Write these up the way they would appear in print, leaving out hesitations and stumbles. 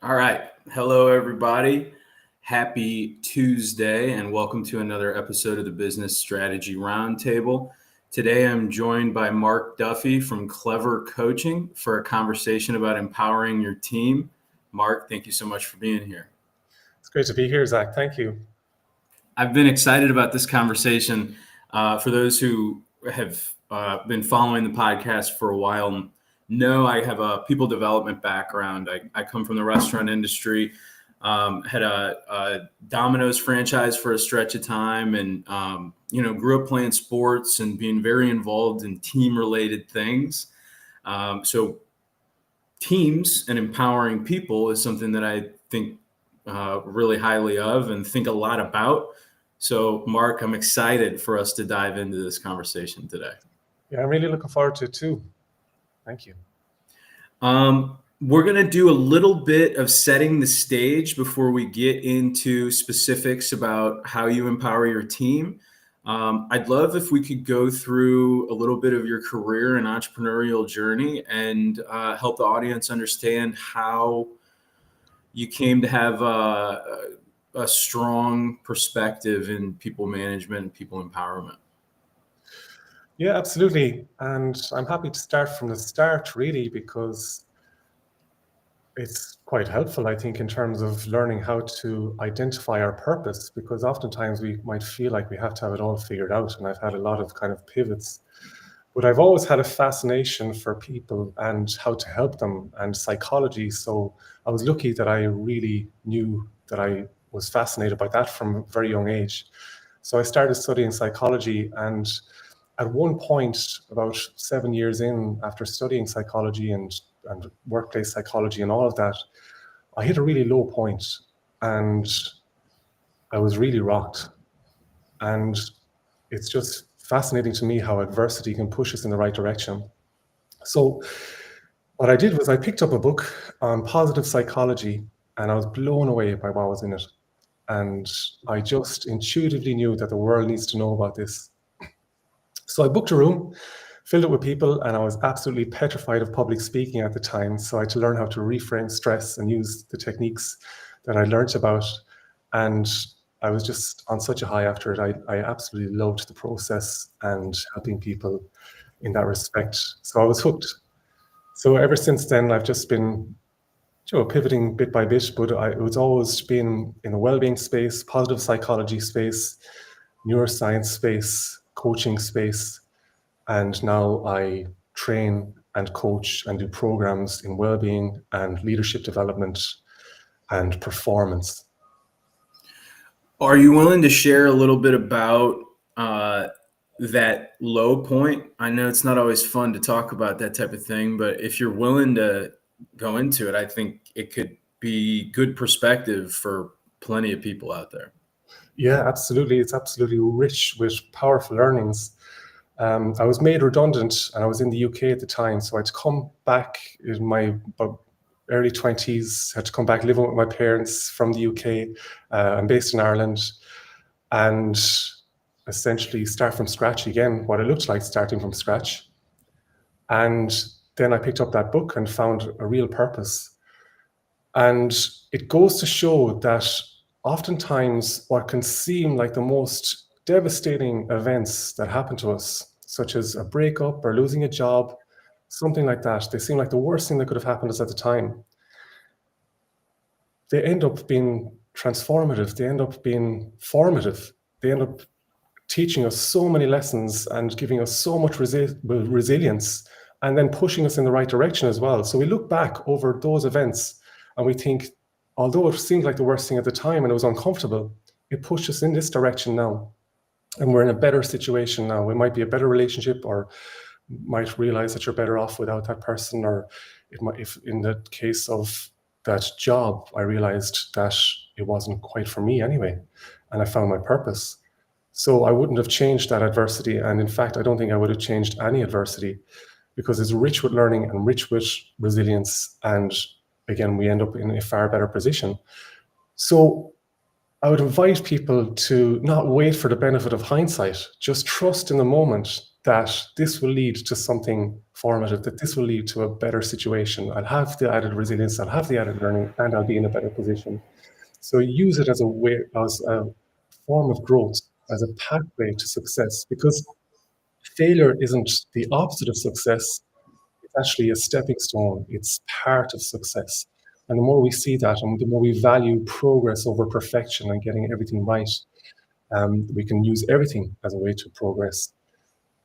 All right. Hello, everybody. Happy Tuesday, and welcome to another episode of the Business Strategy Roundtable. Today, I'm joined by Mark Duffy from Clever Coaching for a conversation about empowering your team. Mark, thank you so much for being here. It's great to be here, Zach. Thank you. I've been excited about this conversation. For those who have been following the podcast for a while, know I have a people development background. I come from the restaurant industry, had a Domino's franchise for a stretch of time, and grew up playing sports and being very involved in team-related things. So teams and empowering people is something that I think really highly of and think a lot about. So, Mark, I'm excited for us to dive into this conversation today. Yeah, I'm really looking forward to it too. Thank you. We're going to do a little bit of setting the stage before we get into specifics about how you empower your team. I'd love if we could go through a little bit of your career and entrepreneurial journey and help the audience understand how you came to have a strong perspective in people management and people empowerment. Yeah, absolutely. And I'm happy to start from the start, really, because it's quite helpful, I think, in terms of learning how to identify our purpose, because oftentimes we might feel like we have to have it all figured out. And I've had a lot of kind of pivots, but I've always had a fascination for people and how to help them and psychology. So I was lucky that I really knew that I was fascinated by that from a very young age. So I started studying psychology, and at one point, about 7 years in, after studying psychology and workplace psychology and all of that, I hit a really low point and I was really rocked. And it's just fascinating to me how adversity can push us in the right direction. So what I did was I picked up a book on positive psychology, and I was blown away by what was in it. And I just intuitively knew that the world needs to know about this. So I booked a room, filled it with people, and I was absolutely petrified of public speaking at the time. So I had to learn how to reframe stress and use the techniques that I learned about. And I was just on such a high after it. I absolutely loved the process and helping people in that respect. So I was hooked. So ever since then, I've just been pivoting bit by bit, but it was always been in the wellbeing space, positive psychology space, neuroscience space, coaching space. And now I train and coach and do programs in wellbeing and leadership development and performance. Are you willing to share a little bit about that low point? I know it's not always fun to talk about that type of thing, but if you're willing to go into it, I think it could be good perspective for plenty of people out there. Yeah, absolutely. It's absolutely rich with powerful learnings. I was made redundant and I was in the UK at the time. So I had to come back in my early 20s, had to come back living with my parents from the UK. I'm based in Ireland, and essentially start from scratch again, what it looked like starting from scratch. And then I picked up that book and found a real purpose. And it goes to show that oftentimes what can seem like the most devastating events that happen to us, such as a breakup or losing a job, something like that, they seem like the worst thing that could have happened to us at the time. They end up being transformative. They end up being formative. They end up teaching us so many lessons and giving us so much resilience, and then pushing us in the right direction as well. So we look back over those events and we think, although it seemed like the worst thing at the time and it was uncomfortable, it pushed us in this direction now. And we're in a better situation now. It might be a better relationship, or might realize that you're better off without that person. Or it might, if in the case of that job, I realized that it wasn't quite for me anyway, and I found my purpose. So I wouldn't have changed that adversity. And in fact, I don't think I would have changed any adversity, because it's rich with learning and rich with resilience. And again, we end up in a far better position. So I would invite people to not wait for the benefit of hindsight, just trust in the moment that this will lead to something formative, that this will lead to a better situation. I'll have the added resilience, I'll have the added learning, and I'll be in a better position. So use it as a form of growth, as a pathway to success, because failure isn't the opposite of success. It's actually a stepping stone. It's part of success. And the more we see that, and the more we value progress over perfection and getting everything right, we can use everything as a way to progress.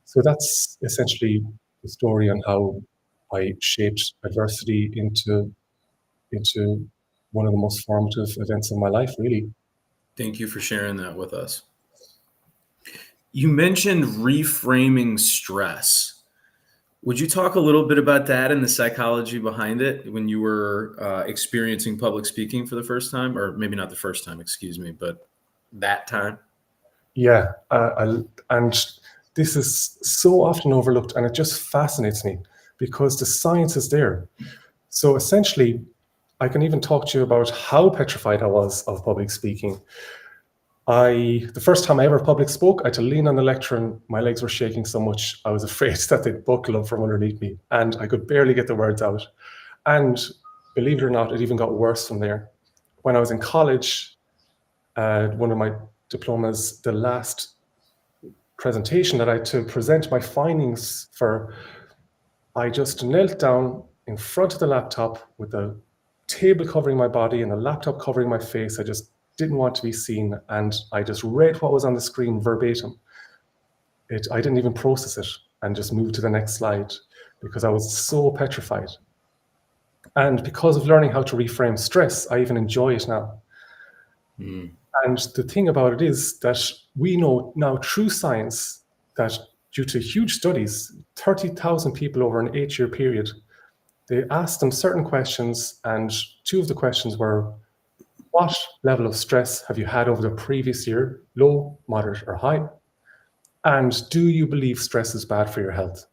So that's essentially the story on how I shaped adversity into one of the most formative events of my life, really. Thank you for sharing that with us. You mentioned reframing stress. Would you talk a little bit about that and the psychology behind it when you were experiencing public speaking for the first time, or maybe not the first time, excuse me, but that time? Yeah, and this is so often overlooked, and it just fascinates me because the science is there. So essentially, I can even talk to you about how petrified I was of public speaking. The first time I ever public spoke, I had to lean on the lectern. My legs were shaking so much, I was afraid that they'd buckle up from underneath me, and I could barely get the words out. And believe it or not, it even got worse from there. When I was in college, one of my diplomas, the last presentation that I had to present my findings for, I just knelt down in front of the laptop with the table covering my body and the laptop covering my face. I just didn't want to be seen, and I just read what was on the screen verbatim. I didn't even process it and just moved to the next slide because I was so petrified. And because of learning how to reframe stress, I even enjoy it now. And the thing about it is that we know now through science that due to huge studies, 30,000 people over an 8-year period, they asked them certain questions, and 2 of the questions were, what level of stress have you had over the previous year, low, moderate, or high? And do you believe stress is bad for your health?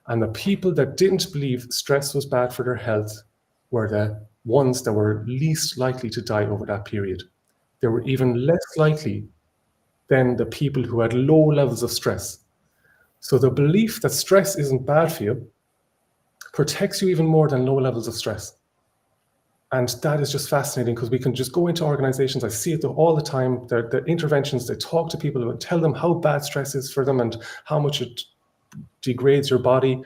And the people that didn't believe stress was bad for their health were the ones that were least likely to die over that period. They were even less likely than the people who had low levels of stress. So the belief that stress isn't bad for you protects you even more than low levels of stress. And that is just fascinating because we can just go into organizations. I see it all the time. The interventions, they talk to people and tell them how bad stress is for them and how much it degrades your body.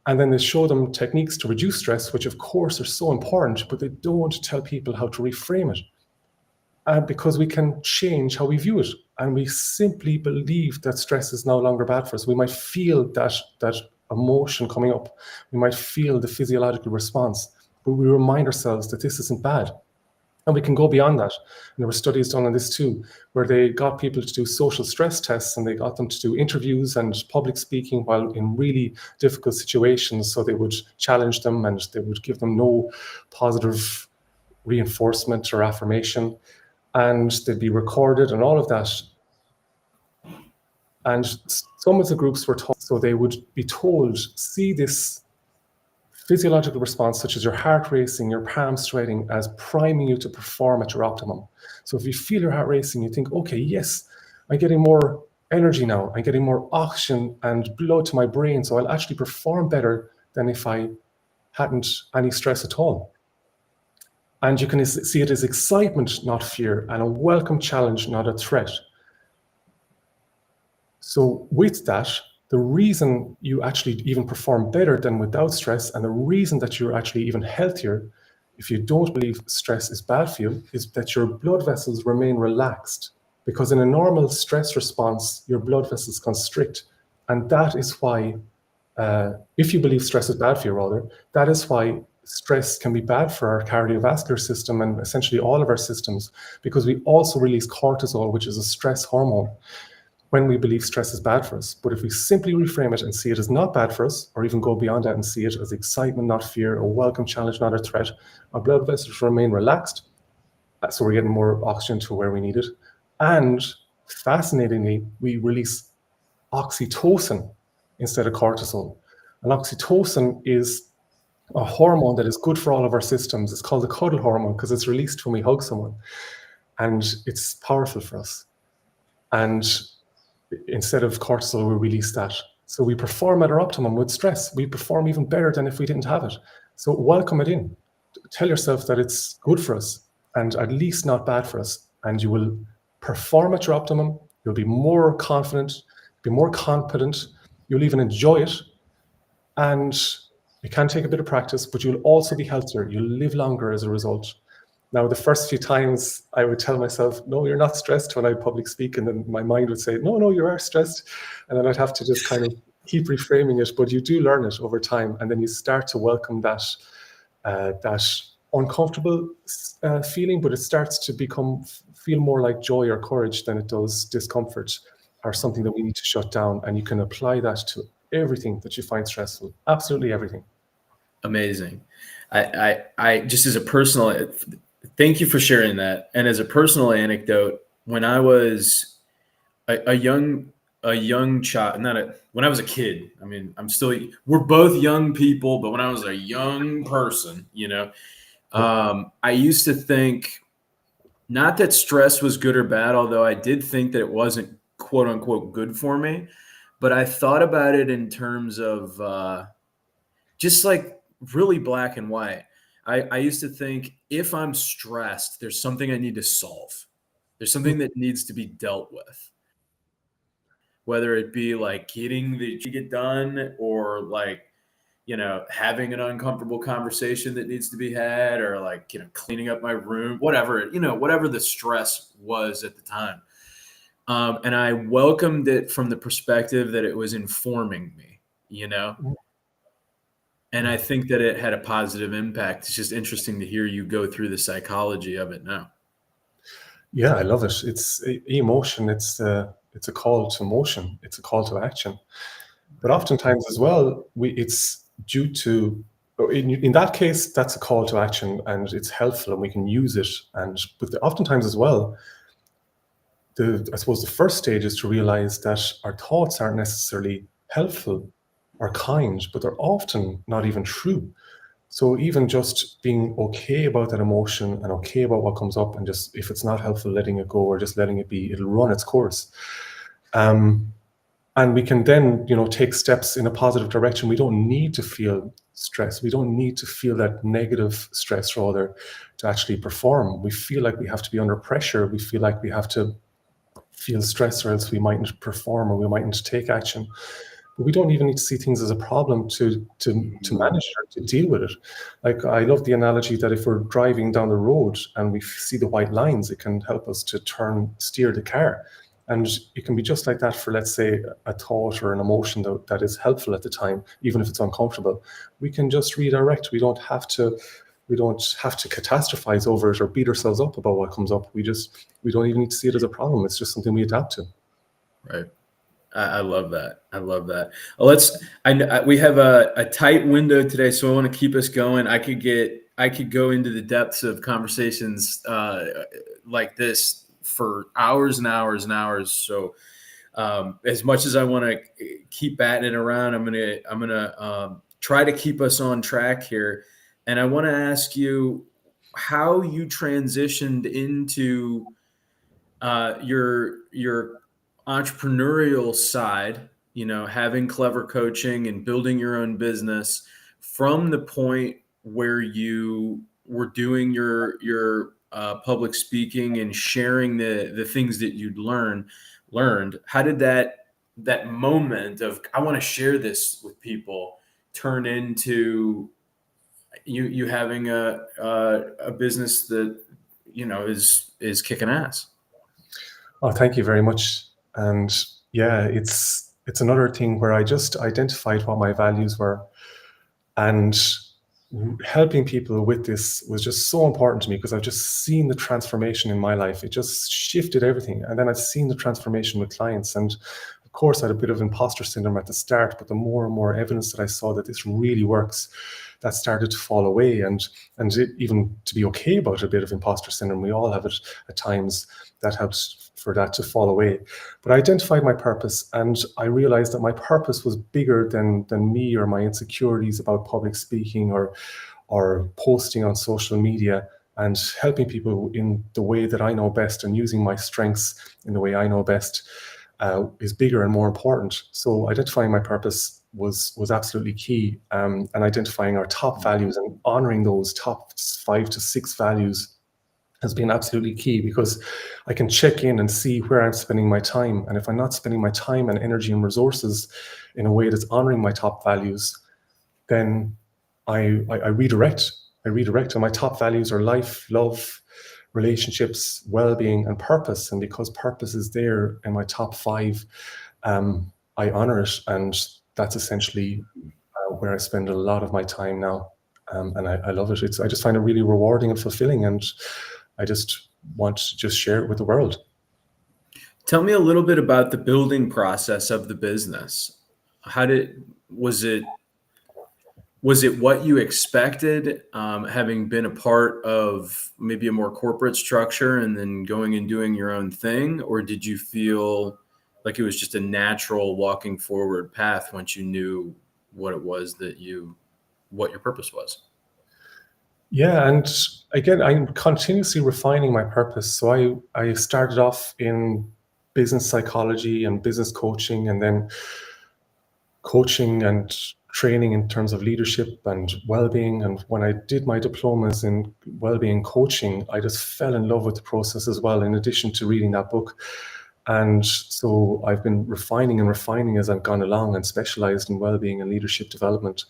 And then they show them techniques to reduce stress, which of course are so important, but they don't tell people how to reframe it. Because we can change how we view it. And we simply believe that stress is no longer bad for us. We might feel that emotion coming up. We might feel the physiological response, but we remind ourselves that this isn't bad. And we can go beyond that. And there were studies done on this too, where they got people to do social stress tests and they got them to do interviews and public speaking while in really difficult situations. So they would challenge them and they would give them no positive reinforcement or affirmation. And they'd be recorded and all of that. And some of the groups were told, so they would be told, see this physiological response, such as your heart racing, your palms sweating, as priming you to perform at your optimum. So if you feel your heart racing, you think, okay, yes, I'm getting more energy now. I'm getting more oxygen and blood to my brain. So I'll actually perform better than if I hadn't any stress at all. And you can see it as excitement, not fear, and a welcome challenge, not a threat. So with that, the reason you actually even perform better than without stress, and the reason that you're actually even healthier, if you don't believe stress is bad for you, is that your blood vessels remain relaxed. Because in a normal stress response, your blood vessels constrict. And that is why, if you believe stress is bad for you, rather, that is why stress can be bad for our cardiovascular system and essentially all of our systems, because we also release cortisol, which is a stress hormone, when we believe stress is bad for us. But if we simply reframe it and see it as not bad for us, or even go beyond that and see it as excitement, not fear, a welcome challenge, not a threat, our blood vessels remain relaxed. So we're getting more oxygen to where we need it. And fascinatingly, we release oxytocin instead of cortisol. And oxytocin is a hormone that is good for all of our systems. It's called the cuddle hormone because it's released when we hug someone. And it's powerful for us. And instead of cortisol, we release that. So we perform at our optimum with stress. We perform even better than if we didn't have it. So welcome it in. Tell yourself that it's good for us and at least not bad for us. And you will perform at your optimum. You'll be more confident, be more competent. You'll even enjoy it. And it can take a bit of practice, but you'll also be healthier. You'll live longer as a result. Now, the first few times I would tell myself, no, you're not stressed when I public speak. And then my mind would say, no, you are stressed. And then I'd have to just kind of keep reframing it. But you do learn it over time. And then you start to welcome that uncomfortable feeling, but it starts to feel more like joy or courage than it does discomfort or something that we need to shut down. And you can apply that to everything that you find stressful, absolutely everything. Amazing. I just as a personal, thank you for sharing that. And as a personal anecdote, when I was a young child, when I was a kid, I mean, we're both young people, but when I was a young person, I used to think not that stress was good or bad, although I did think that it wasn't quote unquote good for me, but I thought about it in terms of just like really black and white. I used to think if I'm stressed, there's something I need to solve. There's something that needs to be dealt with. Whether it be like getting the get done or like, having an uncomfortable conversation that needs to be had or like, cleaning up my room, whatever the stress was at the time. And I welcomed it from the perspective that it was informing me, And I think that it had a positive impact. It's just interesting to hear you go through the psychology of it now. Yeah, I love it. It's emotion. It's a call to motion. It's a call to action. But oftentimes as well, it's due to, in that case, that's a call to action and it's helpful and we can use it. But oftentimes as well, I suppose the first stage is to realize that our thoughts aren't necessarily helpful or kind, but they're often not even true. So even just being okay about that emotion and okay about what comes up and just, if it's not helpful, letting it go or just letting it be, it'll run its course. And we can then, take steps in a positive direction. We don't need to feel stress. We don't need to feel that negative stress rather to actually perform. We feel like we have to be under pressure. We feel like we have to feel stress or else we mightn't perform or we mightn't take action. But we don't even need to see things as a problem to manage it or to deal with it. Like I love the analogy that if we're driving down the road and we see the white lines, it can help us to steer the car. And it can be just like that for, let's say, a thought or an emotion that is helpful at the time, even if it's uncomfortable. We can just redirect. We don't have to catastrophize over it or beat ourselves up about what comes up. We don't even need to see it as a problem. It's just something we adapt to. Right. I love that. Well, we have a tight window today, so I want to keep us going. I could go into the depths of conversations like this for hours and hours and hours. So as much as I want to keep batting it around, I'm gonna try to keep us on track here. And I want to ask you how you transitioned into your entrepreneurial side, having Clever Coaching and building your own business from the point where you were doing your public speaking and sharing the things that you'd learned. How did that moment of I want to share this with people turn into you having a business that is kicking ass? Oh, thank you very much. And yeah, it's another thing where I just identified what my values were, and helping people with this was just so important to me because I've just seen the transformation in my life. It just shifted everything. And then I've seen the transformation with clients. And of course, I had a bit of imposter syndrome at the start, but the more and more evidence that I saw that this really works, that started to fall away. And even to be okay about a bit of imposter syndrome, we all have it at times, that helps for that to fall away. But I identified my purpose, and I realized that my purpose was bigger than me or my insecurities about public speaking or posting on social media and helping people in the way that I know best and using my strengths in the way I know best. is bigger and more important. So identifying my purpose was absolutely key, and identifying our top values and honoring those top 5 to 6 values has been absolutely key, because I can check in and see where I'm spending my time. And if I'm not spending my time and energy and resources in a way that's honoring my top values, then I redirect. I redirect, and my top values are life, love, relationships, well-being, and purpose. And because purpose is there in my top 5, I honor it, and that's essentially where I spend a lot of my time now. And I love it. I just find it really rewarding and fulfilling, and I just want to just share it with the world. Tell me a little bit about the building process of the business. Was it what you expected, having been a part of maybe a more corporate structure and then going and doing your own thing? Or did you feel like it was just a natural walking forward path once you knew what it was what your purpose was? Yeah, and again, I'm continuously refining my purpose. So I started off in business psychology and business coaching, and then coaching and training in terms of leadership and well-being. And when I did my diplomas in well-being coaching, I just fell in love with the process as well, in addition to reading that book. And so I've been refining and refining as I've gone along, and specialized in well-being and leadership development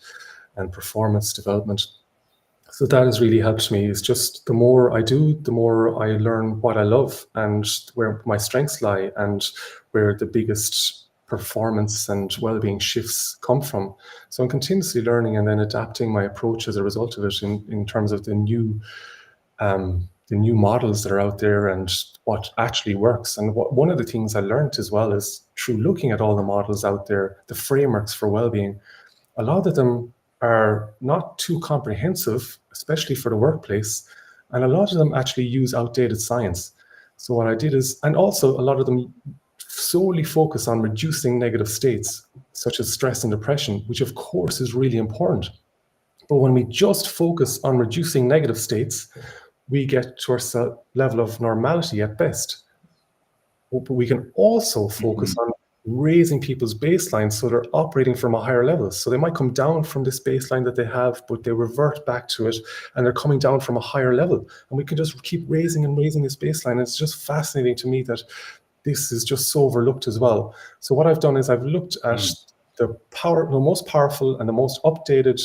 and performance development. So that has really helped me. It's just the more I do, the more I learn what I love and where my strengths lie, and where the biggest performance and well-being shifts come from. So I'm continuously learning and then adapting my approach as a result of it, in terms of the new models that are out there and what actually works. And one of the things I learned as well is, through looking at all the models out there, the frameworks for well-being, a lot of them are not too comprehensive, especially for the workplace. And a lot of them actually use outdated science. So what I did is, and also a lot of them solely focus on reducing negative states, such as stress and depression, which of course is really important. But when we just focus on reducing negative states, we get to our level of normality at best. But we can also focus on raising people's baseline, so they're operating from a higher level. So they might come down from this baseline that they have, but they revert back to it, and they're coming down from a higher level. And we can just keep raising and raising this baseline. It's just fascinating to me that this is just so overlooked as well. So what I've done is I've looked at the most powerful and the most updated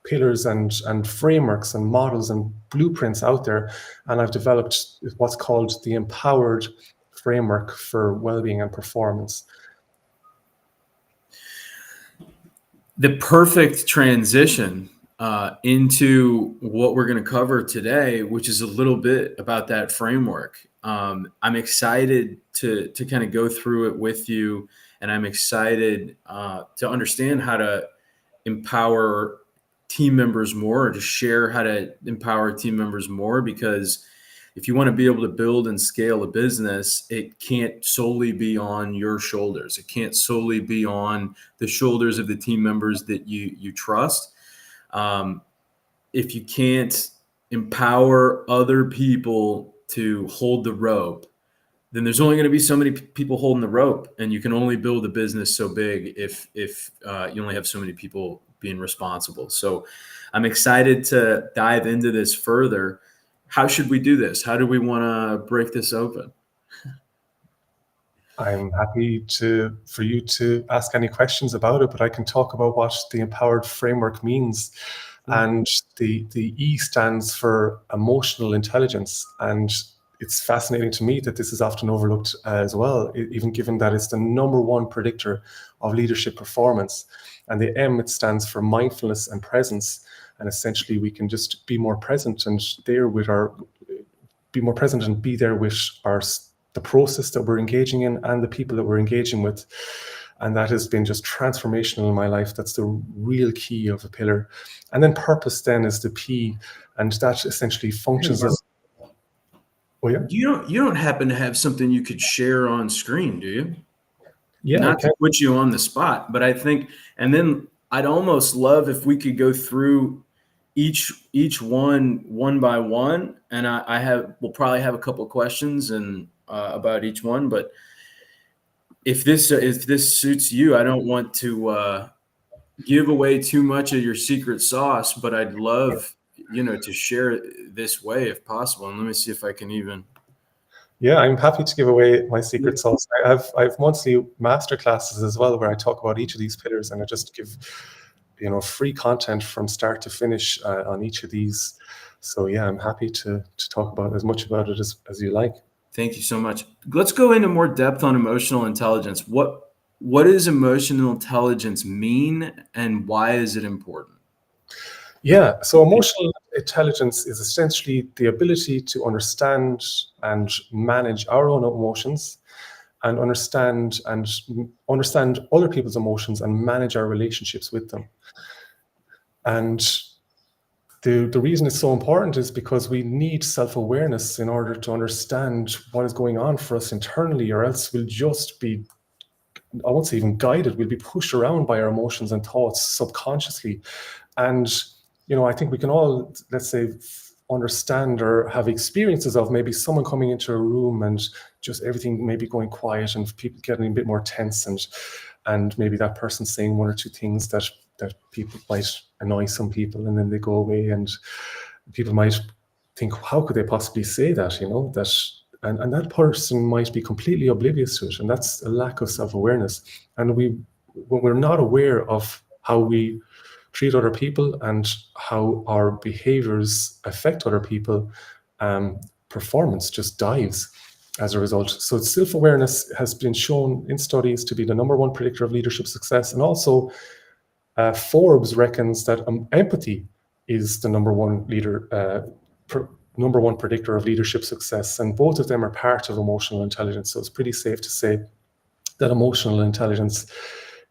pillars and frameworks and models and blueprints out there, and I've developed what's called the empowered framework for well-being and performance. The perfect transition into what we're going to cover today, which is a little bit about that framework. I'm excited to kind of go through it with you, and I'm excited to understand how to empower team members more, or to share how to empower team members more, because if you want to be able to build and scale a business, it can't solely be on your shoulders. It can't solely be on the shoulders of the team members that you trust. If you can't empower other people to hold the rope, then there's only going to be so many people holding the rope, and you can only build a business so big if you only have so many people being responsible. So I'm excited to dive into this further. How should we do this? How do we want to break this open? I'm happy for you to ask any questions about it, but I can talk about what the empowered framework means. And the E stands for emotional intelligence. And it's fascinating to me that this is often overlooked as well, even given that it's the number one predictor of leadership performance. And the M, it stands for mindfulness and presence. And essentially, we can just be more present and be there with the process that we're engaging in and the people that we're engaging with. And that has been just transformational in my life. That's the real key of a pillar. And then purpose then is the P, and that essentially functions as... Oh, yeah? You don't happen to have something you could share on screen, do you? Yeah, Not to put you on the spot, but I think, and then I'd almost love if we could go through each one by one, and we'll probably have a couple of questions and about each one, but if this suits you, I don't want to give away too much of your secret sauce, but I'd love, to share it this way if possible. And let me see if I can even. Yeah, I'm happy to give away my secret sauce. I've monthly master classes as well, where I talk about each of these pillars, and I just give free content from start to finish on each of these. So yeah, I'm happy to talk about as much about it as you like. Thank you so much. Let's go into more depth on emotional intelligence. What does emotional intelligence mean, and why is it important? Yeah, so emotional intelligence is essentially the ability to understand and manage our own emotions, and understand other people's emotions and manage our relationships with them. And the reason it's so important is because we need self-awareness in order to understand what is going on for us internally, or else we'll just be, I won't say even guided, we'll be pushed around by our emotions and thoughts subconsciously. And I think we can all, let's say, understand or have experiences of maybe someone coming into a room and just everything maybe going quiet and people getting a bit more tense, and maybe that person saying one or two things that people might annoy some people, and then they go away, and people might think, how could they possibly say that, and that person might be completely oblivious to it, and that's a lack of self-awareness. And when we're not aware of how we treat other people and how our behaviors affect other people, performance just dives as a result. So self-awareness has been shown in studies to be the number one predictor of leadership success. And also Forbes reckons that empathy is the number one predictor of leadership success. And both of them are part of emotional intelligence. So it's pretty safe to say that emotional intelligence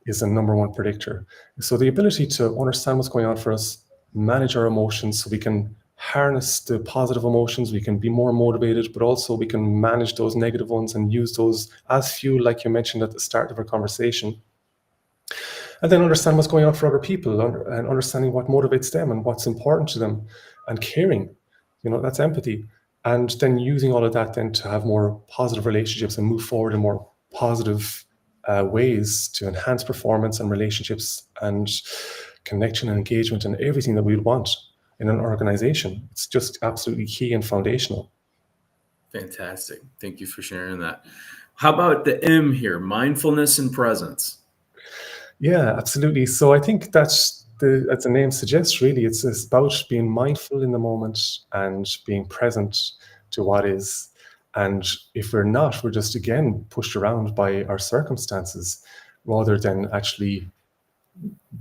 is a number one predictor. So the ability to understand what's going on for us, manage our emotions so we can harness the positive emotions, we can be more motivated, but also we can manage those negative ones and use those as fuel, like you mentioned at the start of our conversation. And then understand what's going on for other people, and understanding what motivates them and what's important to them, and caring, that's empathy. And then using all of that then to have more positive relationships and move forward in more positive ways to enhance performance and relationships and connection and engagement and everything that we'd want in an organization. It's just absolutely key and foundational. Fantastic. Thank you for sharing that. How about the M here, mindfulness and presence? Yeah, absolutely. So I think as the name suggests, really, it's about being mindful in the moment and being present to what is. And if we're not, we're just, again, pushed around by our circumstances rather than actually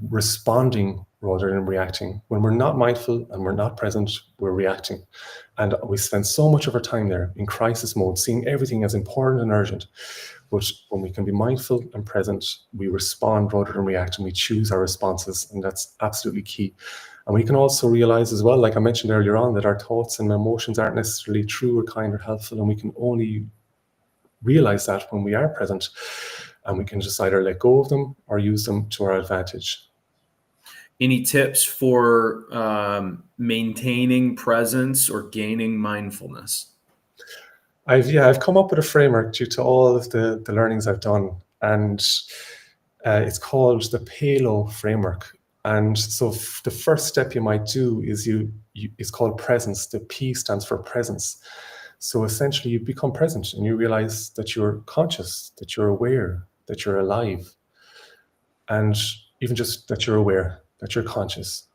responding rather than reacting. When we're not mindful and we're not present, we're reacting. And we spend so much of our time there in crisis mode, seeing everything as important and urgent. But when we can be mindful and present, we respond rather than react, and we choose our responses. And that's absolutely key. And we can also realize as well, like I mentioned earlier on, that our thoughts and emotions aren't necessarily true or kind or helpful. And we can only realize that when we are present, and we can just either let go of them or use them to our advantage. Any tips for maintaining presence or gaining mindfulness? I've come up with a framework due to all of the learnings I've done, and it's called the PALO framework. And so the first step you might do is it's called presence. The P stands for presence. So essentially you become present and you realize that you're conscious, that you're aware, that you're alive, and even just that you're aware, that you're conscious.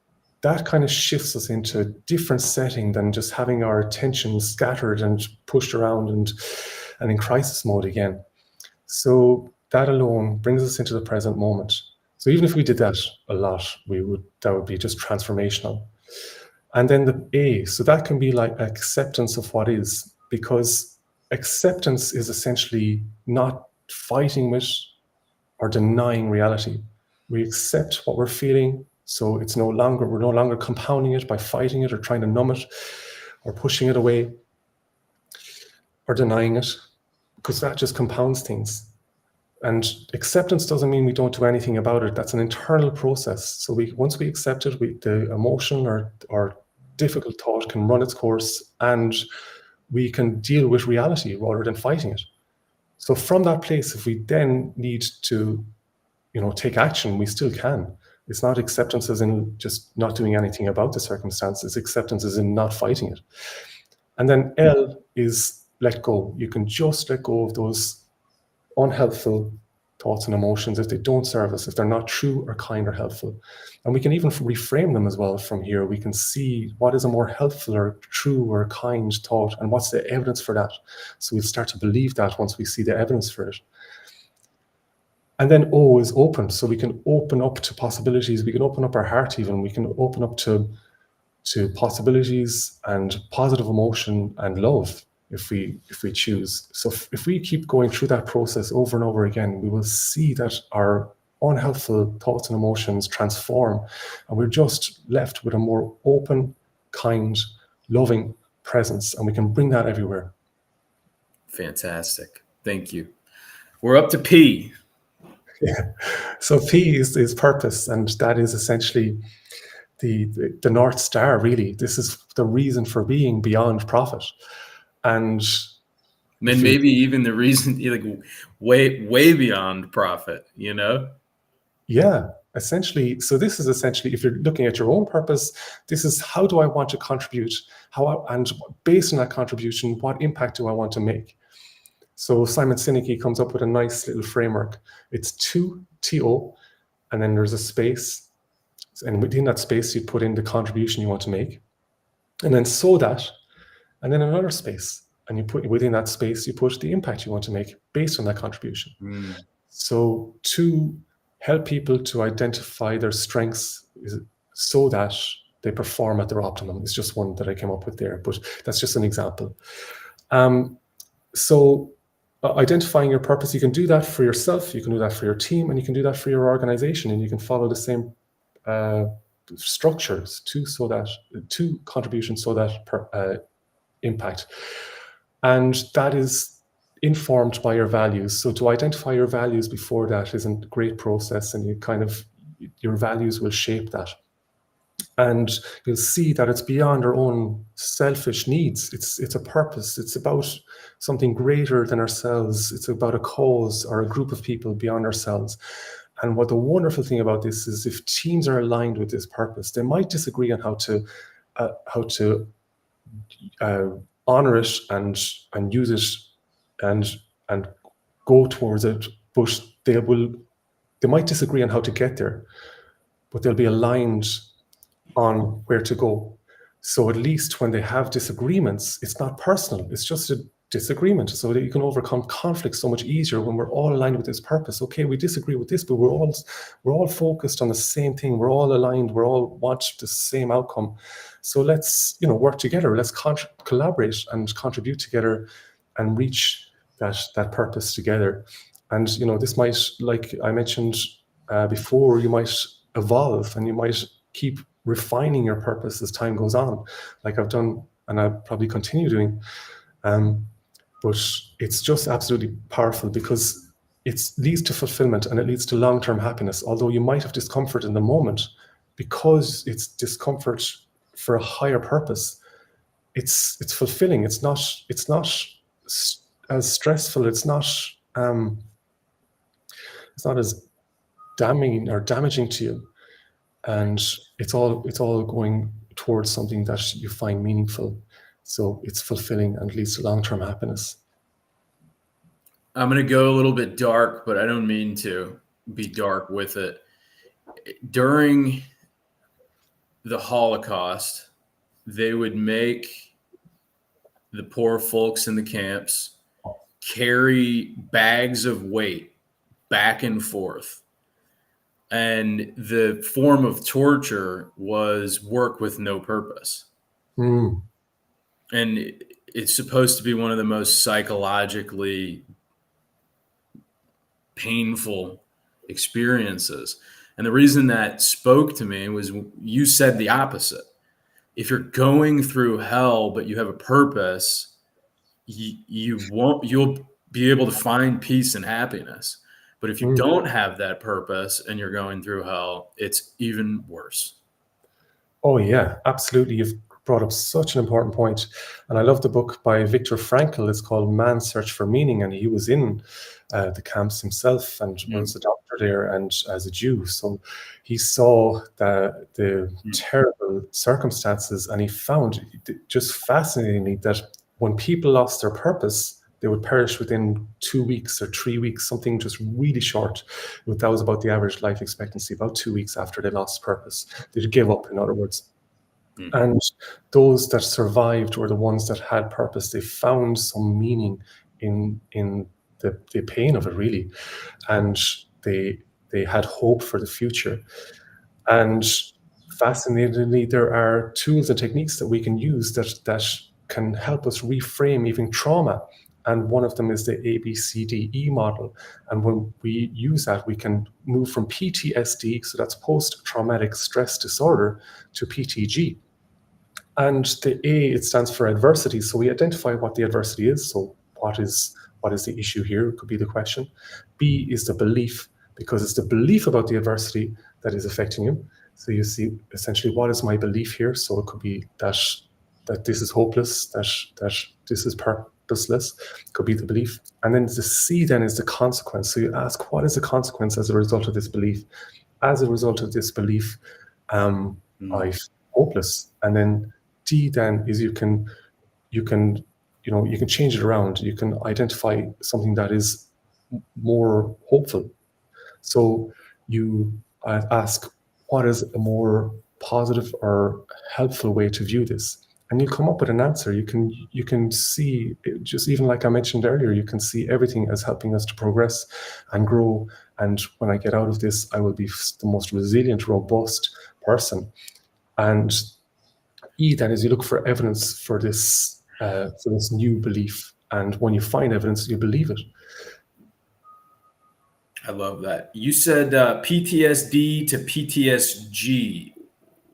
That kind of shifts us into a different setting than just having our attention scattered and pushed around and in crisis mode again. So that alone brings us into the present moment. So even if we did that a lot, that would be just transformational. And then the A, so that can be like acceptance of what is, because acceptance is essentially not fighting with or denying reality. We accept what we're feeling, so we're no longer compounding it by fighting it or trying to numb it or pushing it away or denying it, because that just compounds things. And acceptance doesn't mean we don't do anything about it. That's an internal process. So once we accept it, the emotion or difficult thought can run its course, and we can deal with reality rather than fighting it. So from that place, if we then need to, take action, we still can. It's not acceptance as in just not doing anything about the circumstances. Acceptance as in not fighting it. And then L is let go. You can just let go of those unhelpful thoughts and emotions if they don't serve us, if they're not true or kind or helpful. And we can even reframe them as well from here. We can see what is a more helpful or true or kind thought and what's the evidence for that. So we'll start to believe that once we see the evidence for it. And then O is open. So we can open up to possibilities. We can open up our heart even. We can open up to possibilities and positive emotion and love if we choose. So if we keep going through that process over and over again, we will see that our unhelpful thoughts and emotions transform, and we're just left with a more open, kind, loving presence, and we can bring that everywhere. Fantastic. Thank you. We're up to P. Yeah. So P is purpose, and that is essentially the North Star, really. This is the reason for being beyond profit. And maybe even the reason, like way beyond profit, Yeah, essentially. So this is essentially, if you're looking at your own purpose, this is how do I want to contribute? And based on that contribution, what impact do I want to make? So Simon Sinek comes up with a nice little framework. It's 2TO, and then there's a space. And within that space, you put in the contribution you want to make. And then so that, and then another space. And you put within that space, you put the impact you want to make based on that contribution. So to help people to identify their strengths so that they perform at their optimum. It's just one that I came up with there, but that's just an example. So identifying your purpose, you can do that for yourself, you can do that for your team, and you can do that for your organization, and you can follow the same structures to contribution so that impact. And that is informed by your values. So to identify your values before that is a great process, and your values will shape that. And you'll see that it's beyond our own selfish needs. It's a purpose. It's about something greater than ourselves. It's about a cause or a group of people beyond ourselves. And what the wonderful thing about this is, if teams are aligned with this purpose, they might disagree on how to honor it and use it and go towards it, but they might disagree on how to get there, but they'll be aligned on where to go. So at least when they have disagreements, it's not personal, it's just a disagreement, so that you can overcome conflict so much easier when we're all aligned with this purpose. Okay, we disagree with this, but we're all focused on the same thing, we're all aligned, we're all want the same outcome. So let's work together, let's collaborate and contribute together and reach that purpose together. And this might, like I mentioned before, you might evolve and you might keep refining your purpose as time goes on, like I've done and I'll probably continue doing. But it's just absolutely powerful because it leads to fulfillment and it leads to long-term happiness. Although you might have discomfort in the moment, because it's discomfort for a higher purpose, it's fulfilling. It's not as stressful. It's not as damaging to you, and it's all going towards something that you find meaningful. So it's fulfilling and leads to long-term happiness. I'm going to go a little bit dark, but I don't mean to be dark with it. During the Holocaust, they would make the poor folks in the camps carry bags of weight back and forth. And the form of torture was work with no purpose. Mm. And it's supposed to be one of the most psychologically painful experiences. And the reason that spoke to me was you said the opposite. If you're going through hell, but you have a purpose, you'll be able to find peace and happiness. But if you don't have that purpose and you're going through hell, it's even worse. Oh yeah, absolutely. brought up such an important point. And I love the book by Viktor Frankl. It's called Man's Search for Meaning. And he was in the camps himself and was a doctor there and as a Jew. So he saw the terrible circumstances, and he found, just fascinatingly, that when people lost their purpose, they would perish within 2 weeks or 3 weeks, something just really short. That was about the average life expectancy, about 2 weeks after they lost purpose. They'd give up, in other words. And those that survived were the ones that had purpose. They found some meaning in the pain of it, really. And they had hope for the future. And fascinatingly, there are tools and techniques that we can use that can help us reframe even trauma. And one of them is the ABCDE model. And when we use that, we can move from PTSD, so that's post-traumatic stress disorder, to PTG. And the A, it stands for adversity. So we identify what the adversity is. So what is the issue here could be the question. B is the belief, because it's the belief about the adversity that is affecting you. So you see, essentially, what is my belief here? So it could be that this is hopeless, that this is purposeless, could be the belief. And then the C then is the consequence. So you ask, what is the consequence as a result of this belief? As a result of this belief, I feel hopeless. And then D then is you can change it around. You can identify something that is more hopeful. So you ask, what is a more positive or helpful way to view this? And you come up with an answer. You can see, just even like I mentioned earlier, you can see everything as helping us to progress and grow. And when I get out of this, I will be the most resilient, robust person. And E then is you look for evidence for this new belief. And when you find evidence, you believe it. I love that. You said PTSD to PTSG.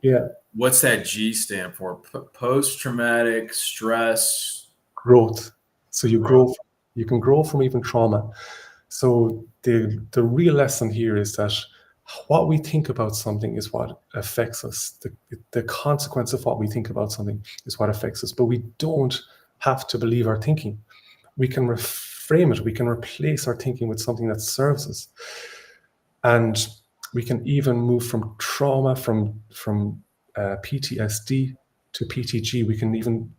Yeah. What's that G stand for? Post-traumatic stress growth. So you grow. You can grow from even trauma. So the real lesson here is that what we think about something is what affects us. The consequence of what we think about something is what affects us. But we don't have to believe our thinking. We can reframe it. We can replace our thinking with something that serves us. And we can even move from trauma, from PTSD to PTG. We can even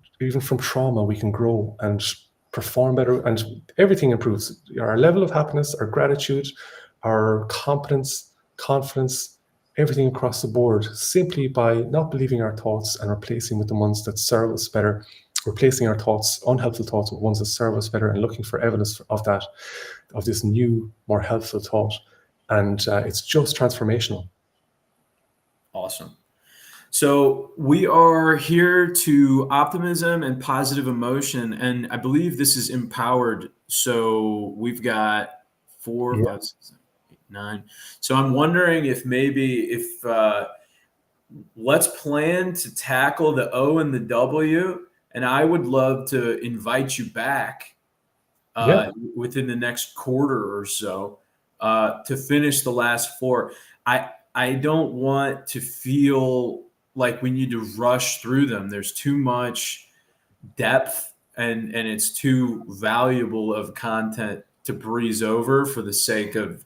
from trauma, we can grow and perform better, and everything improves. Our level of happiness, our gratitude, our competence, confidence, everything across the board, simply by not believing our thoughts and replacing with the ones that serve us better, replacing our thoughts, unhelpful thoughts, with ones that serve us better, and looking for evidence of that, of this new, more helpful thought. And it's just transformational. Awesome. So we are here to optimism and positive emotion, and I believe this is empowered. So we've got 4, 5, 6, 7, 8, 9. So I'm wondering if let's plan to tackle the O and the W, and I would love to invite you back within the next quarter or so to finish the last 4. I don't want to feel like we need to rush through them. There's too much depth and it's too valuable of content to breeze over for the sake of,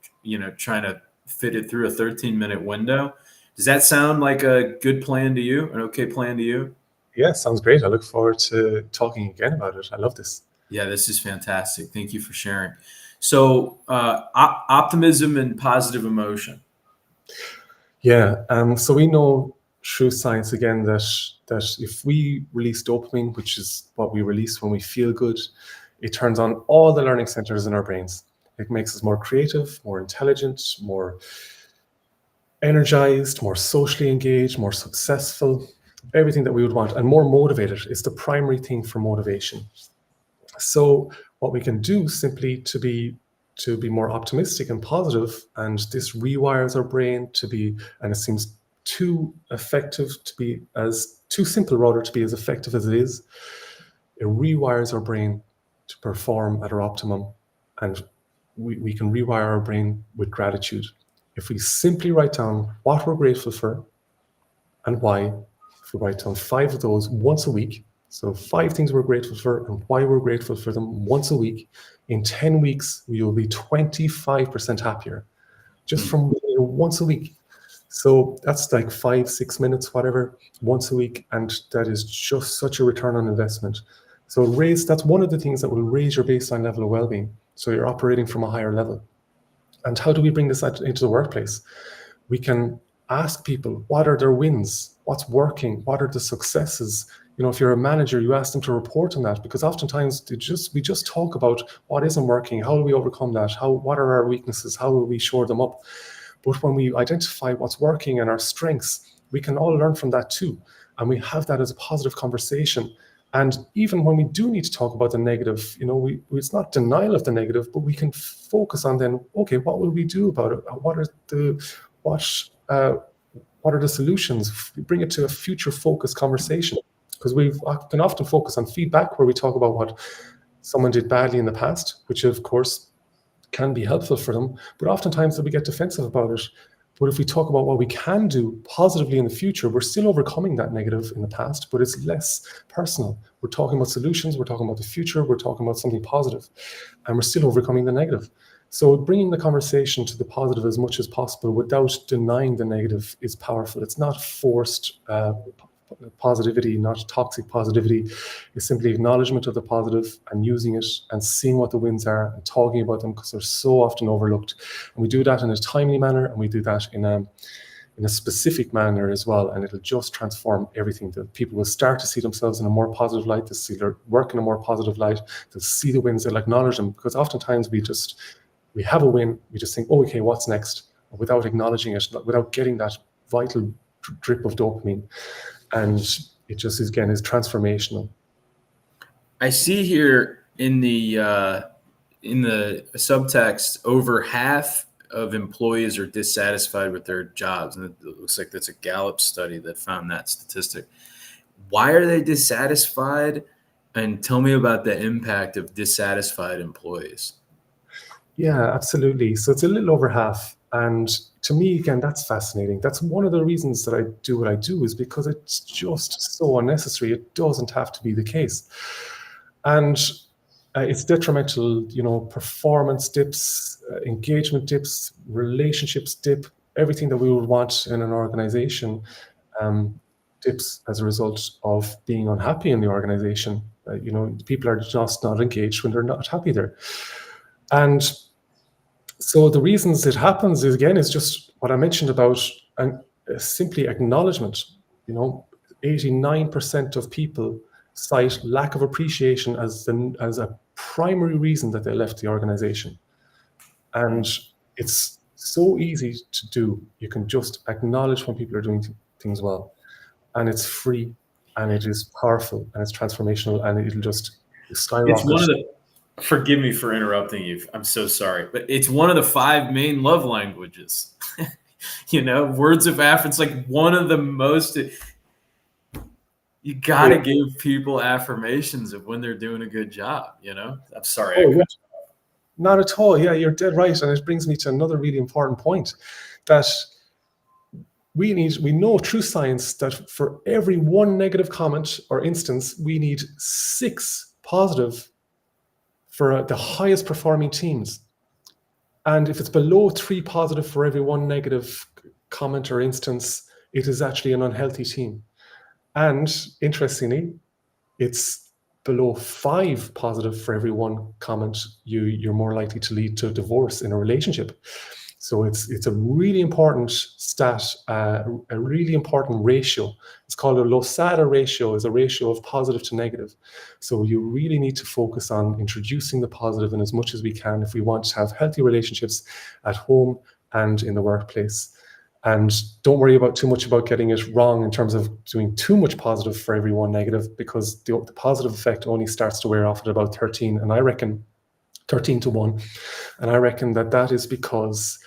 trying to fit it through a 13-minute window. Does that sound like a good plan to you? An okay plan to you? Yeah, sounds great. I look forward to talking again about it. I love this. Yeah, this is fantastic. Thank you for sharing. So optimism and positive emotion. Yeah, so we know through science again that if we release dopamine, which is what we release when we feel good, it turns on all the learning centers in our brains. It makes us more creative, more intelligent, more energized, more socially engaged, more successful, everything that we would want, and more motivated. It's the primary thing for motivation. So what we can do simply to be more optimistic and positive, and this rewires our brain to be, and it seems too simple rather to be as effective as it is. It rewires our brain to perform at our optimum, and we can rewire our brain with gratitude. If we simply write down what we're grateful for and why, if to write down 5 of those once a week. So 5 things we're grateful for and why we're grateful for them once a week. In 10 weeks, you'll be 25% happier just from once a week. So that's like 5-6 minutes, whatever, once a week. And that is just such a return on investment. So that's one of the things that will raise your baseline level of well-being. So you're operating from a higher level. And how do we bring this into the workplace? We can ask people, what are their wins? What's working? What are the successes? If you're a manager, you ask them to report on that, because oftentimes we just talk about what isn't working. How do we overcome that? What are our weaknesses? How will we shore them up? But when we identify what's working and our strengths, we can all learn from that too. And we have that as a positive conversation. And even when we do need to talk about the negative, it's not denial of the negative, but we can focus on then, okay, what will we do about it? What are the solutions? We bring it to a future focused conversation, because we can often focus on feedback, where we talk about what someone did badly in the past, which of course can be helpful for them, but oftentimes we get defensive about it. But if we talk about what we can do positively in the future, we're still overcoming that negative in the past, but it's less personal. We're talking about solutions, we're talking about the future, we're talking about something positive, and we're still overcoming the negative. So bringing the conversation to the positive as much as possible without denying the negative is powerful. It's not forced positivity, not toxic positivity. It's simply acknowledgement of the positive and using it and seeing what the wins are and talking about them, because they're so often overlooked. And we do that in a timely manner, and we do that in a specific manner as well, and it'll just transform everything. The people will start to see themselves in a more positive light. They'll see their work in a more positive light. They'll see the wins, they'll acknowledge them, because oftentimes we have a win, we just think, oh, okay, what's next? Without acknowledging it, without getting that vital drip of dopamine. And it just is transformational. I see here in the subtext, over half of employees are dissatisfied with their jobs, and it looks like that's a Gallup study that found that statistic. Why are they dissatisfied? And tell me about the impact of dissatisfied employees. Yeah, absolutely. So it's a little over half. And to me, again, that's fascinating. That's one of the reasons that I do what I do, is because it's just so unnecessary. It doesn't have to be the case. And it's detrimental, performance dips, engagement dips, relationships dip, everything that we would want in an organization dips as a result of being unhappy in the organization. People are just not engaged when they're not happy there. And so the reasons it happens is just what I mentioned about simply acknowledgement. 89% of people cite lack of appreciation as a primary reason that they left the organization. And it's so easy to do. You can just acknowledge when people are doing things well, and it's free, and it is powerful, and it's transformational, and it'll just skyrocket. Forgive me for interrupting you. I'm so sorry, but it's one of the 5 main love languages. Words of affirmation. It's like one of the most. You got to give people affirmations of when they're doing a good job. I'm sorry. Not at all. Yeah, you're dead right, and it brings me to another really important point, that we know through science that for every 1 negative comment or instance, we need 6 positive for the highest performing teams. And if it's below 3 positive for every 1 negative comment or instance, it is actually an unhealthy team. And interestingly, it's below 5 positive for every 1 comment, you're more likely to lead to a divorce in a relationship. So it's a really important stat, a really important ratio. It's called a Losada ratio. It's a ratio of positive to negative. So you really need to focus on introducing the positive in as much as we can if we want to have healthy relationships at home and in the workplace. And don't worry too much about getting it wrong in terms of doing too much positive for every 1 negative, because the positive effect only starts to wear off at about 13, and I reckon 13 to 1. And I reckon that is because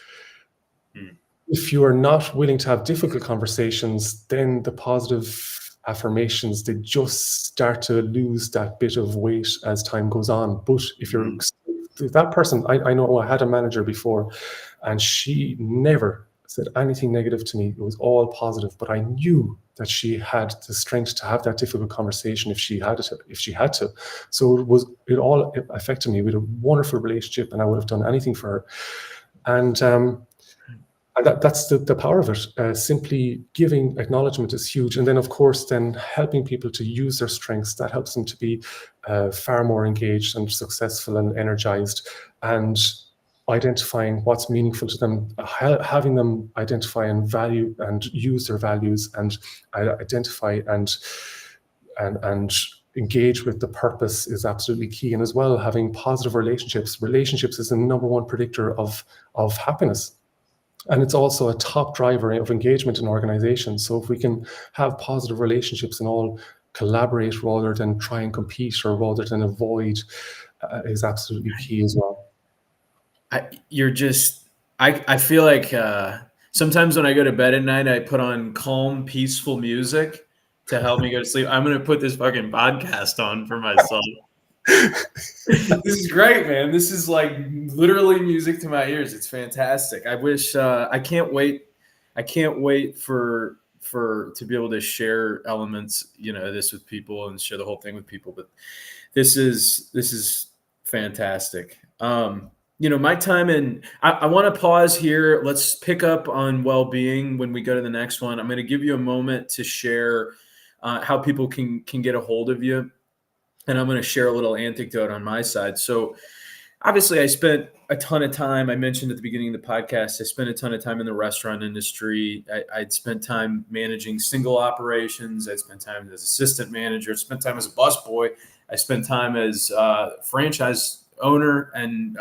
if you are not willing to have difficult conversations, then the positive affirmations, they just start to lose that bit of weight as time goes on. But if that person, I know I had a manager before, and she never said anything negative to me. It was all positive, but I knew that she had the strength to have that difficult conversation if she had to. So it all affected me. We had a wonderful relationship, and I would have done anything for her. And that's the power of it. Simply giving acknowledgement is huge. And then, of course, then helping people to use their strengths, that helps them to be far more engaged and successful and energized, and identifying what's meaningful to them, having them identify and value and use their values, and identify and engage with the purpose is absolutely key. And as well, having positive relationships. Relationships is the number one predictor of happiness. And it's also a top driver of engagement in organizations. So if we can have positive relationships and all collaborate rather than try and compete or rather than avoid, is absolutely key as well. I feel like sometimes when I go to bed at night, I put on calm, peaceful music to help me go to sleep. I'm going to put this fucking podcast on for myself. This is great, man. This is like literally music to my ears. It's fantastic. I wish I can't wait for to be able to share elements, this with people and share the whole thing with people. But this is fantastic. My time I want to pause here. Let's pick up on well-being when we go to the next one. I'm going to give you a moment to share how people can get a hold of you. And I'm going to share a little anecdote on my side. So obviously I spent a ton of time, I mentioned at the beginning of the podcast, I spent a ton of time in the restaurant industry. I'd spent time managing single operations. I'd spent time as assistant manager, spent time as a busboy. I spent time as franchise owner and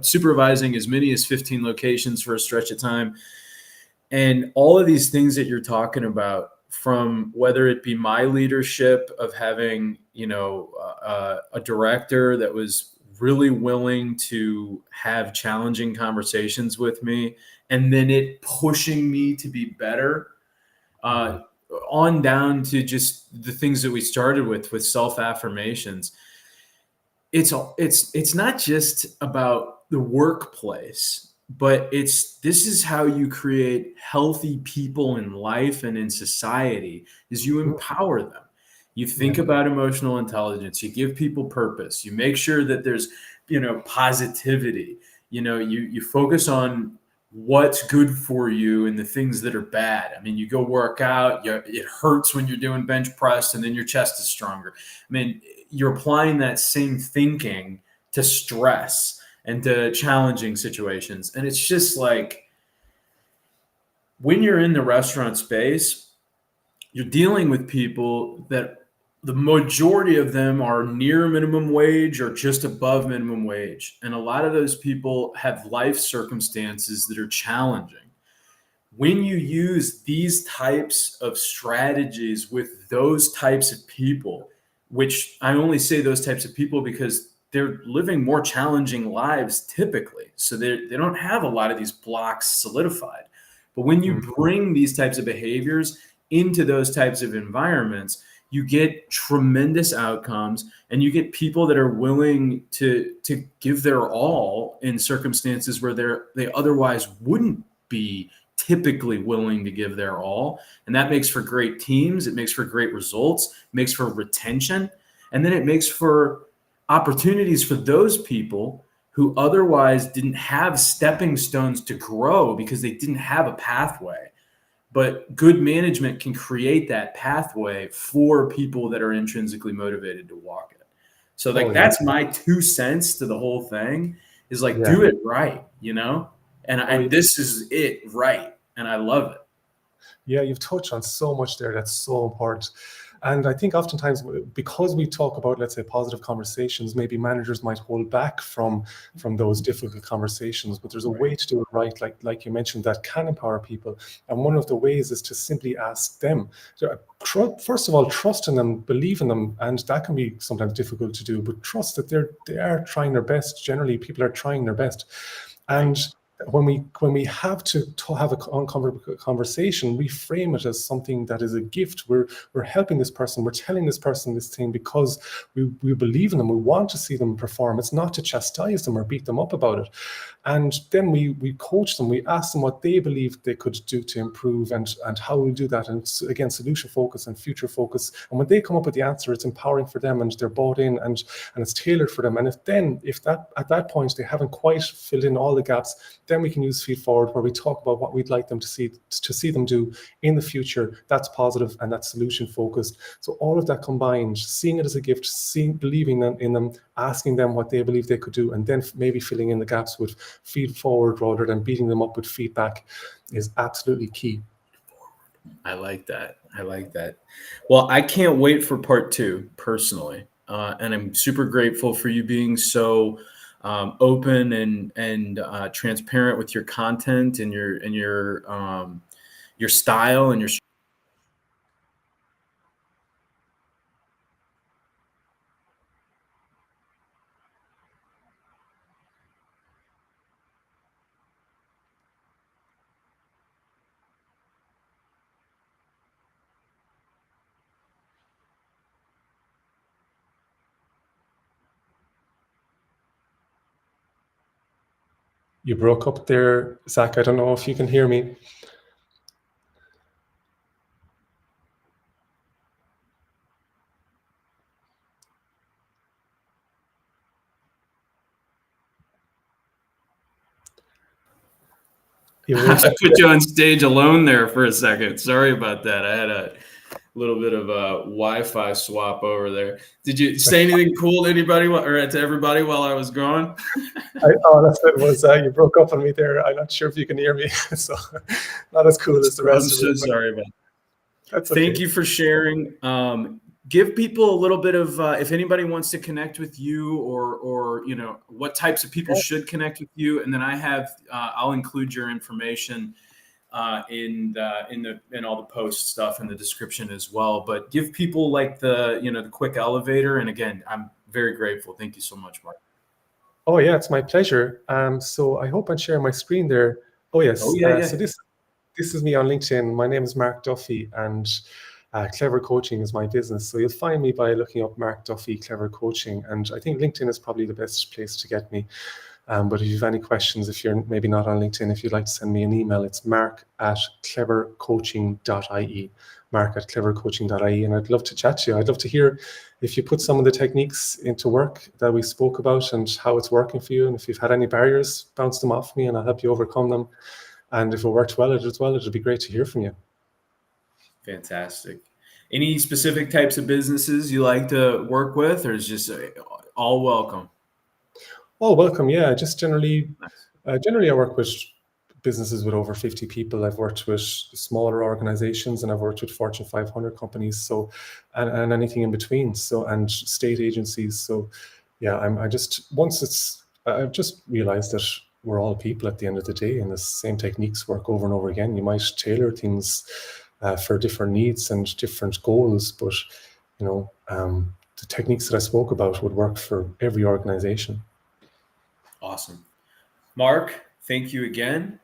supervising as many as 15 locations for a stretch of time. And all of these things that you're talking about, from whether it be my leadership of having, a director that was really willing to have challenging conversations with me, and then it pushing me to be better, on down to just the things that we started with self-affirmations. It's not just about the workplace, but this is how you create healthy people in life and in society, is you empower them. You think about emotional intelligence, you give people purpose, you make sure that there's, positivity, you focus on what's good for you and the things that are bad. I mean, you go work out, it hurts when you're doing bench press and then your chest is stronger. I mean, you're applying that same thinking to stress and to challenging situations. And it's just like, when you're in the restaurant space, you're dealing with people that the majority of them are near minimum wage or just above minimum wage. And a lot of those people have life circumstances that are challenging. When you use these types of strategies with those types of people, which I only say those types of people because they're living more challenging lives typically. So they don't have a lot of these blocks solidified. But when you bring these types of behaviors into those types of environments, you get tremendous outcomes, and you get people that are willing to give their all in circumstances where they otherwise wouldn't be typically willing to give their all. And that makes for great teams. It makes for great results, it makes for retention. And then it makes for opportunities for those people who otherwise didn't have stepping stones to grow because they didn't have a pathway. But good management can create that pathway for people that are intrinsically motivated to walk it. So that's my 2 cents to the whole thing, is do it right, and this is it right. And I love it. Yeah, you've touched on so much there that's so important. And I think oftentimes, because we talk about, let's say, positive conversations, maybe managers might hold back from those difficult conversations. But there's a way to do it right, like you mentioned, that can empower people. And one of the ways is to simply ask them. First of all, trust in them, believe in them, and that can be sometimes difficult to do. But trust that they are trying their best. Generally, people are trying their best, and when we have to have a uncomfortable conversation, reframe it as something that is a gift. We're helping this person. We're telling this person this thing because we believe in them. We want to see them perform. It's not to chastise them or beat them up about it. And then we coach them. We ask them what they believe they could do to improve and how we do that. And again, solution focus and future focus. And when they come up with the answer, it's empowering for them and they're bought in and it's tailored for them. And if at that point they haven't quite filled in all the gaps, then we can use feed forward where we talk about what we'd like them to see them do in the future. That's positive and that's solution focused. So all of that combined, seeing it as a gift, believing in them, asking them what they believe they could do, and then maybe filling in the gaps with feed forward rather than beating them up with feedback is absolutely key. I like that. Well, I can't wait for part 2 personally. And I'm super grateful for you being so open and transparent with your content and your style and your. You broke up there, Zach. I don't know if you can hear me. I put you on stage alone there for a second. Sorry about that. I had a little bit of a Wi-Fi swap over there. Did you say anything cool to anybody or to everybody while I was gone? That's what it was. You broke up on me there. I'm not sure if you can hear me. So not as cool as the rest of it. I'm so sorry about that. Thank you for sharing. Give people a little bit of if anybody wants to connect with you or what types of people should connect with you, and then I'll include your information in all the post stuff in the description as well. But give people like the quick elevator. And again, I'm very grateful. Thank you so much, Mark. Oh yeah, it's my pleasure. So I hope I'm sharing my screen there. Oh yes. Yeah. So this is me on LinkedIn. My name is Mark Duffy, and Clever Coaching is my business. So you'll find me by looking up Mark Duffy, Clever Coaching. And I think LinkedIn is probably the best place to get me. But if you have any questions, if you're maybe not on LinkedIn, if you'd like to send me an email, it's mark@clevercoaching.ie, mark@clevercoaching.ie. And I'd love to chat to you. I'd love to hear if you put some of the techniques into work that we spoke about and how it's working for you. And if you've had any barriers, bounce them off me and I'll help you overcome them. And if it worked well, it'd be great to hear from you. Fantastic. Any specific types of businesses you like to work with, or is just all welcome? All welcome, yeah. Just generally I work with businesses with over 50 people. I've worked with smaller organizations, and I've worked with Fortune 500 companies. So, and anything in between. So, and state agencies. So, yeah, I've just realized that we're all people at the end of the day, and the same techniques work over and over again. You might tailor things for different needs and different goals, but the techniques that I spoke about would work for every organization. Awesome. Mark, thank you again.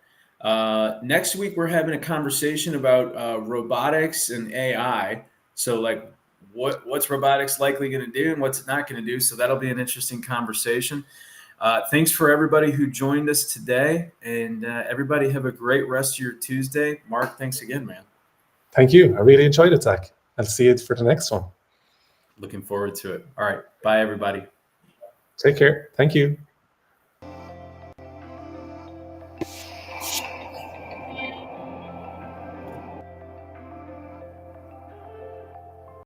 Next week, we're having a conversation about robotics and AI. So like what's robotics likely going to do and what's it not going to do. So that'll be an interesting conversation. Thanks for everybody who joined us today, and everybody have a great rest of your Tuesday. Mark, thanks again, man. Thank you. I really enjoyed it, Zach. I'll see you for the next one. Looking forward to it. All right. Bye, everybody. Take care. Thank you.